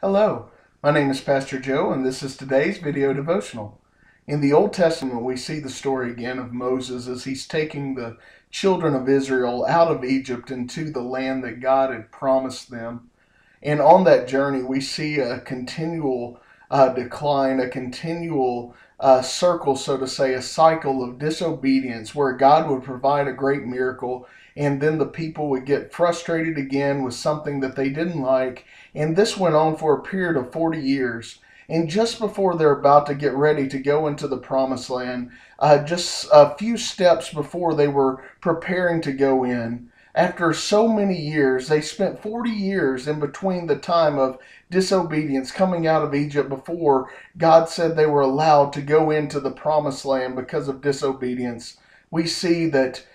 Hello, my name is Pastor Joe and this is today's video devotional. In the Old Testament we see the story again of Moses as he's taking the children of Israel out of Egypt into the land that God had promised them. And on that journey we see a continual decline, a continual circle, so to say, a cycle of disobedience where God would provide a great miracle and then the people would get frustrated again with something that they didn't like. And this went on for a period of 40 years. And just before they're about to get ready to go into the promised land, just a few steps before they were preparing to go in, after so many years, they spent 40 years in between the time of disobedience coming out of Egypt before God said they were allowed to go into the promised land because of disobedience. We see that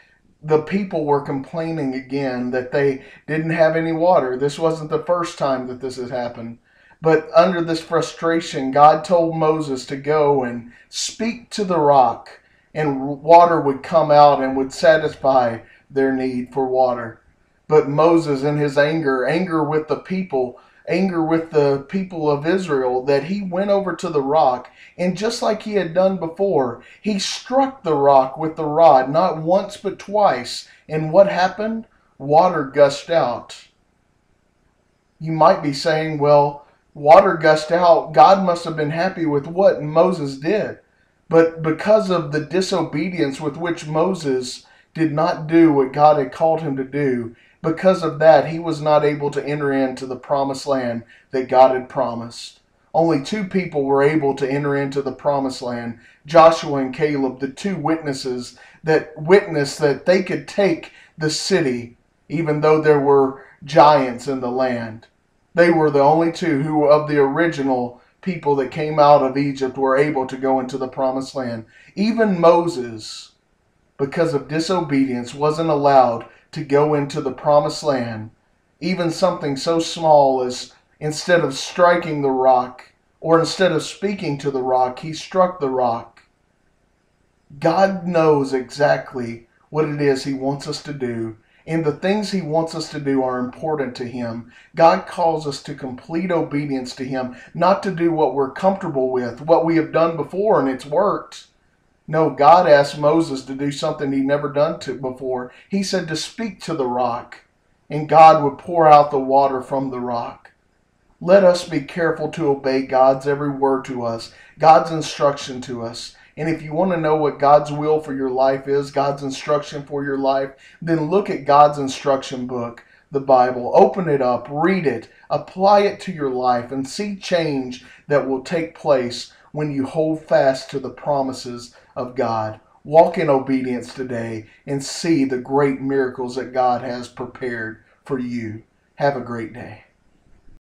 the people were complaining again that they didn't have any water. This wasn't the first time that this had happened. But under this frustration, God told Moses to go and speak to the rock, and water would come out and would satisfy their need for water. But Moses, in his anger with the people, anger with the people of Israel, that he went over to the rock, and just like he had done before, he struck the rock with the rod, not once but twice. And what happened? Water gushed out. You might be saying, well, water gushed out. God must have been happy with what Moses did. But because of the disobedience with which Moses did not do what God had called him to do, because of that, he was not able to enter into the promised land that God had promised. Only two people were able to enter into the promised land, Joshua and Caleb, the two witnesses that witnessed that they could take the city, even though there were giants in the land. They were the only two who, of the original people that came out of Egypt, were able to go into the promised land. Even Moses, because of disobedience, wasn't allowed to go into the promised land. Even something so small as, instead of striking the rock, or instead of speaking to the rock, he struck the rock. God knows exactly what it is he wants us to do, and the things he wants us to do are important to him. God calls us to complete obedience to him, not to do what we're comfortable with, what we have done before and it's worked. No, God asked Moses to do something he'd never done before. He said to speak to the rock, and God would pour out the water from the rock. Let us be careful to obey God's every word to us, God's instruction to us. And if you want to know what God's will for your life is, God's instruction for your life, then look at God's instruction book, the Bible. Open it up, read it, apply it to your life, and see change that will take place when you hold fast to the promises of God. Walk in obedience today and see the great miracles that God has prepared for you. Have a great day.